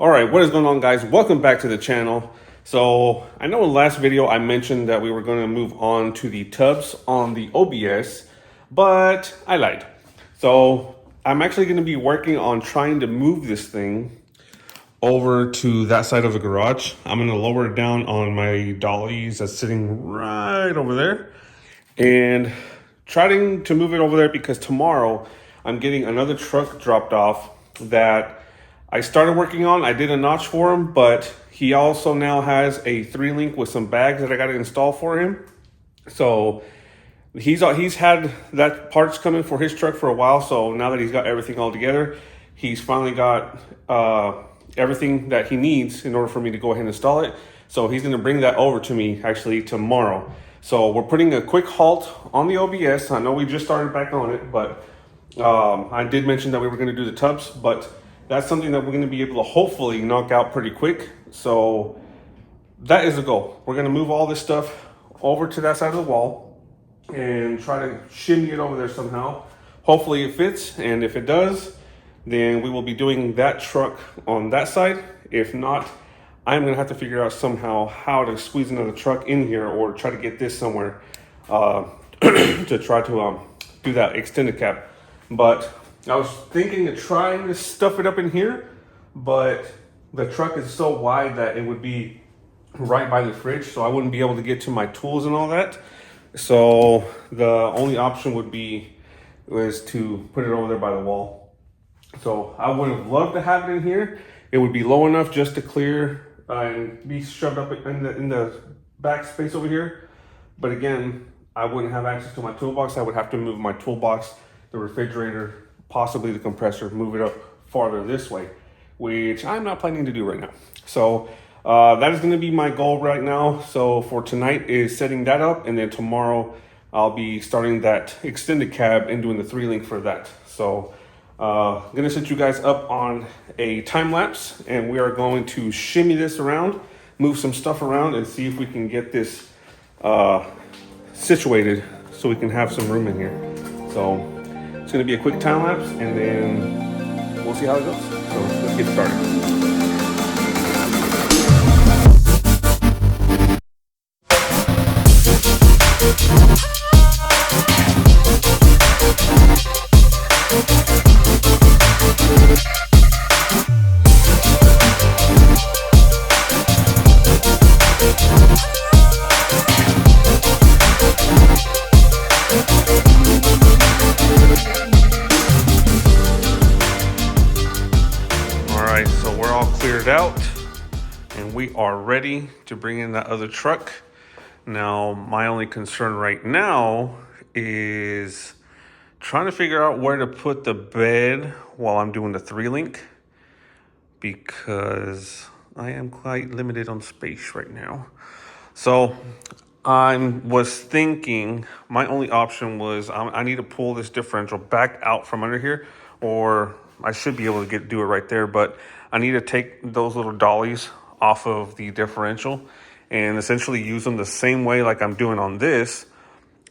All right, what is going on, guys? Welcome back to the channel. So I know in the last video I mentioned that we were going to move on to the tubs on the OBS, but I lied. So I'm actually going to be working on trying to move this thing over to that side of the garage. I'm going to lower it down on my dollies that's sitting right over there and trying to move it over there because tomorrow I'm getting another truck dropped off that I started working on. I did a notch for him, but he also now has a 3-link with some bags that I got to install for him. So he's had that parts coming for his truck for a while. So now that he's got everything all together, he's finally got everything that he needs in order for me to go ahead and install it. So he's going to bring that over to me actually tomorrow. So we're putting a quick halt on the OBS. I know we just started back on it, but I did mention that we were going to do the tubs, but that's something that we're going to be able to hopefully knock out pretty quick. So that is the goal. We're going to move all this stuff over to that side of the wall and try to shimmy it over there somehow. Hopefully it fits, and if it does, then we will be doing that truck on that side. If not, I'm going to have to figure out somehow how to squeeze another truck in here or try to get this somewhere to try to do that extended cab. But I was thinking of trying to stuff it up in here, but the truck is so wide that it would be right by the fridge, so I wouldn't be able to get to my tools and all that. So the only option was to put it over there by the wall. So I would have loved to have it in here. It would be low enough just to clear and be shoved up in the back space over here. But again, I wouldn't have access to my toolbox. I would have to move my toolbox, the refrigerator, possibly the compressor, move it up farther this way, which I'm not planning to do right now. So that is going to be my goal right now. So for tonight is setting that up, and then tomorrow I'll be starting that extended cab and doing the 3-link for that. So I'm going to set you guys up on a time lapse, and we are going to shimmy this around, move some stuff around, and see if we can get this situated so we can have some room in here. So it's going to be a quick time lapse, and then we'll see how it goes. So let's get started. Out, and we are ready to bring in that other truck. Now my only concern right now is trying to figure out where to put the bed while I'm doing the 3-link, because I am quite limited on space right now. So I was thinking my only option was I need to pull this differential back out from under here, or I should be able to do it right there, but I need to take those little dollies off of the differential and essentially use them the same way like I'm doing on this.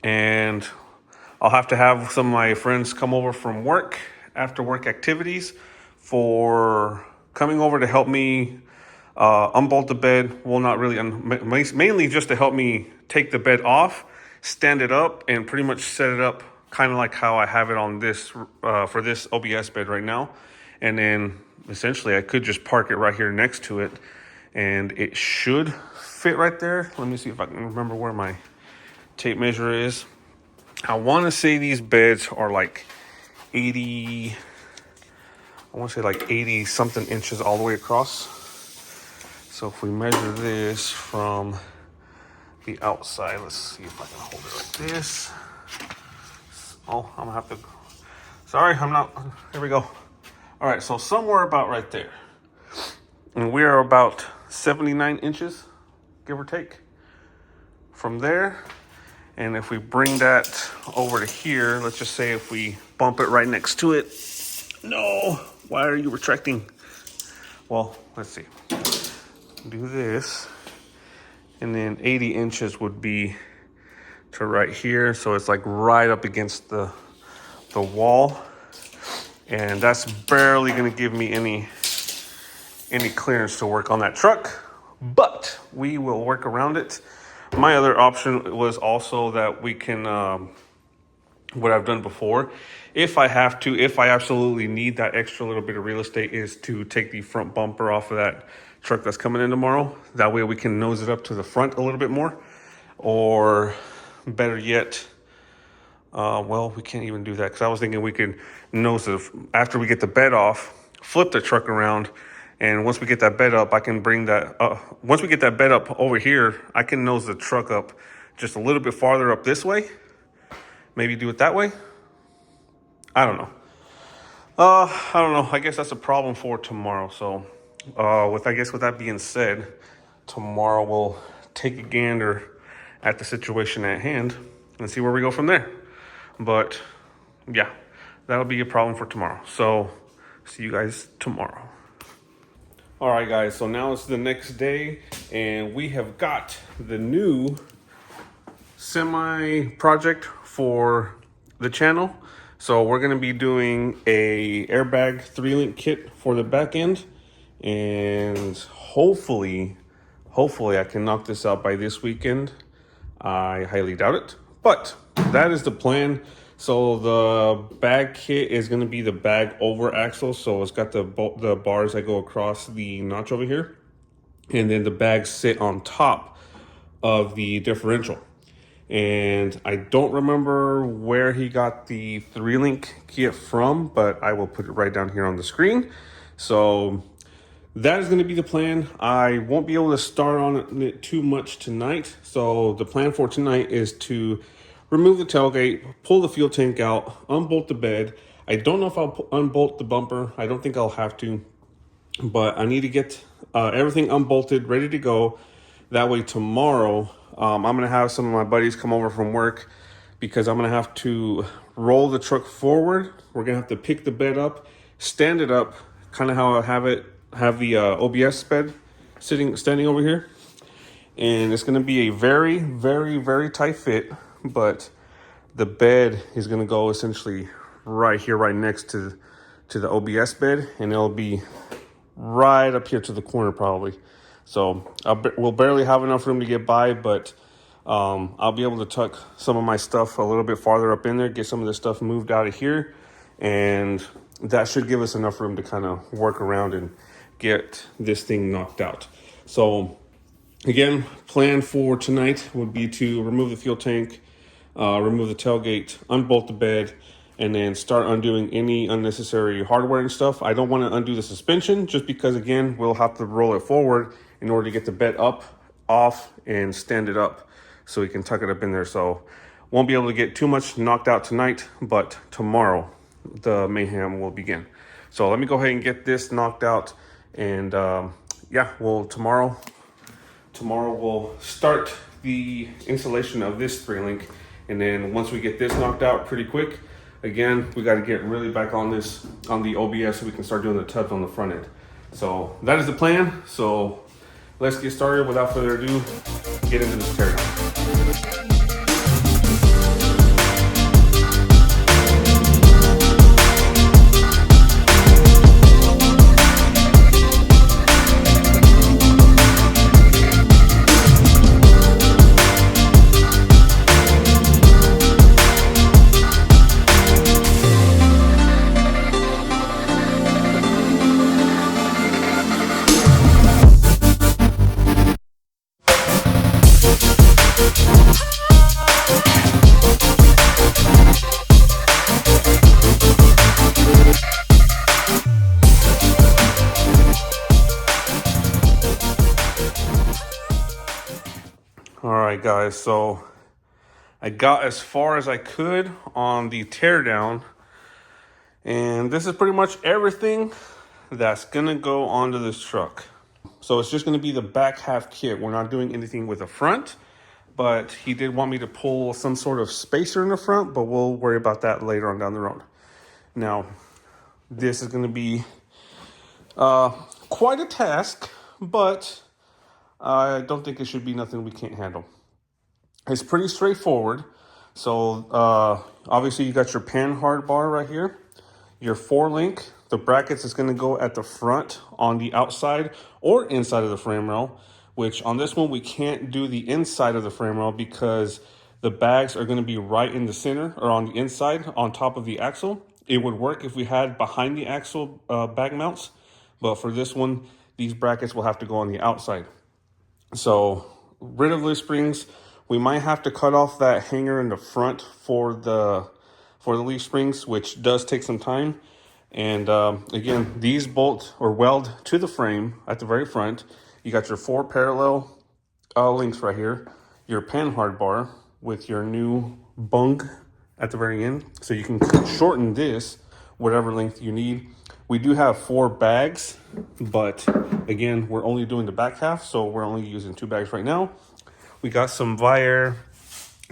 And I'll have to have some of my friends come over from work, after work activities, for coming over to help me unbolt the bed. Well, not really, mainly just to help me take the bed off, stand it up, and pretty much set it up kind of like how I have it on this for this OBS bed right now. And then essentially I could just park it right here next to it, and it should fit right there. Let me see if I can remember where my tape measure is. I want to say these beds are like 80 something inches all the way across. So if we measure this from the outside, let's see if I can hold it like this. Oh, I'm gonna have to, sorry, I'm not, here we go. All right, so somewhere about right there. And we are about 79 inches, give or take, from there. And if we bring that over to here, let's just say if we bump it right next to it. No, why are you retracting? Well, let's see. Do this. And then 80 inches would be to right here. So it's like right up against the wall. And that's barely gonna give me any clearance to work on that truck, but we will work around it. My other option was also that we can, what I've done before, if I have to, if I absolutely need that extra little bit of real estate, is to take the front bumper off of that truck that's coming in tomorrow. That way we can nose it up to the front a little bit more. Or better yet, well, we can't even do that because I was thinking we could nose it after we get the bed off, flip the truck around, and once we get that bed up, I can bring that once we get that bed up over here, I can nose the truck up just a little bit farther up this way. Maybe do it that way. I don't know. I don't know. I guess that's a problem for tomorrow. So, with that being said, tomorrow we'll take a gander at the situation at hand and see where we go from there. But yeah, that'll be a problem for tomorrow. So, see you guys tomorrow. All right, guys. So now it's the next day, and we have got the new semi project for the channel. So we're going to be doing a airbag 3-link kit for the back end, and hopefully I can knock this out by this weekend. I highly doubt it, but that is the plan. So the bag kit is going to be the bag over axle. So it's got the bars that go across the notch over here, and then the bags sit on top of the differential. And I don't remember where he got the 3-link kit from, but I will put it right down here on the screen. So that is going to be the plan. I won't be able to start on it too much tonight. So the plan for tonight is to remove the tailgate, pull the fuel tank out, unbolt the bed. I don't know if I'll unbolt the bumper. I don't think I'll have to, but I need to get everything unbolted, ready to go. That way tomorrow, I'm going to have some of my buddies come over from work because I'm going to have to roll the truck forward. We're going to have to pick the bed up, stand it up, kind of how I have the OBS bed standing over here. And it's going to be a very, very, very tight fit, but the bed is going to go essentially right here, right next to the OBS bed, and it'll be right up here to the corner probably. So we'll barely have enough room to get by, but I'll be able to tuck some of my stuff a little bit farther up in there, get some of this stuff moved out of here, and that should give us enough room to kind of work around and get this thing knocked out. So again, plan for tonight would be to remove the fuel tank, remove the tailgate, unbolt the bed, and then start undoing any unnecessary hardware and stuff. I don't want to undo the suspension just because, again, we'll have to roll it forward in order to get the bed up, off, and stand it up so we can tuck it up in there. So won't be able to get too much knocked out tonight, but tomorrow the mayhem will begin. So let me go ahead and get this knocked out, and yeah, tomorrow we'll start the installation of this 3-link, and then once we get this knocked out pretty quick, again, we got to get really back on the OBS so we can start doing the tubs on the front end. So that is the plan. So let's get started. Without further ado, get into this teardown. All right, guys, so I got as far as I could on the teardown, and this is pretty much everything that's gonna go onto this truck. So it's just gonna be the back half kit. We're not doing anything with the front, but he did want me to pull some sort of spacer in the front, but we'll worry about that later on down the road. Now, this is gonna be quite a task, but I don't think it should be nothing we can't handle. It's pretty straightforward. So obviously you got your pan hard bar right here, your 4-link The brackets is going to go at the front on the outside or inside of the frame rail, which on this one we can't do the inside of the frame rail because the bags are going to be right in the center or on the inside on top of the axle. It would work if we had behind the axle bag mounts, but for this one, these brackets will have to go on the outside. So rid of leaf springs. We might have to cut off that hanger in the front for the leaf springs, which does take some time. And again, these bolt or weld to the frame at the very front. You got your 4 parallel links right here, your panhard bar with your new bung at the very end, so you can shorten this whatever length you need. We do have 4 bags, but again, we're only doing the back half, so we're only using 2 bags right now. We got some Vire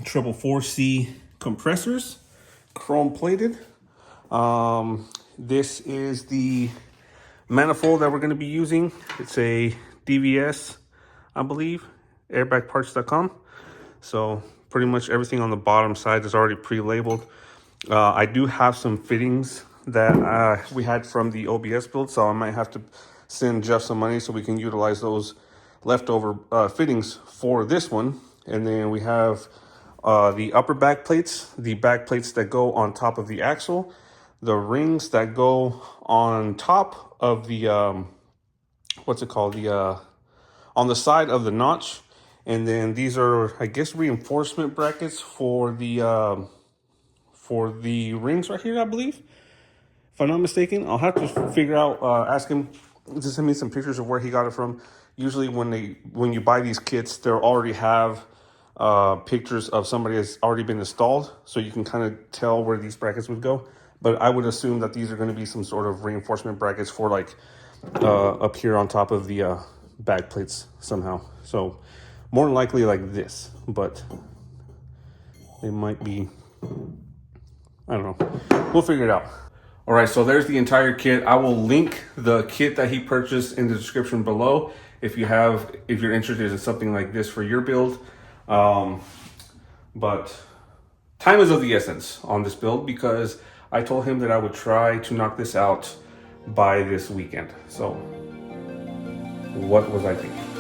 444C compressors, chrome plated. This is the manifold that we're going to be using. It's a DVS, I believe, airbagparts.com. So pretty much everything on the bottom side is already pre-labeled. I do have some fittings that we had from the OBS build, so I might have to send Jeff some money so we can utilize those leftover fittings for this one. And then we have the upper back plates, the back plates that go on top of the axle, the rings that go on top of the what's it called, the on the side of the notch. And then these are, I guess, reinforcement brackets for the rings right here, I believe, if I'm not mistaken. I'll have to figure out, ask him to send me some pictures of where he got it from. Usually when you buy these kits, they'll already have pictures of somebody that's already been installed, so you can kind of tell where these brackets would go. But I would assume that these are going to be some sort of reinforcement brackets for like up here on top of the back plates somehow. So more than likely like this, but they might be, I don't know. We'll figure it out. All right, so there's the entire kit. I will link the kit that he purchased in the description below if you're interested in something like this for your build. But time is of the essence on this build because I told him that I would try to knock this out by this weekend. So what was I thinking?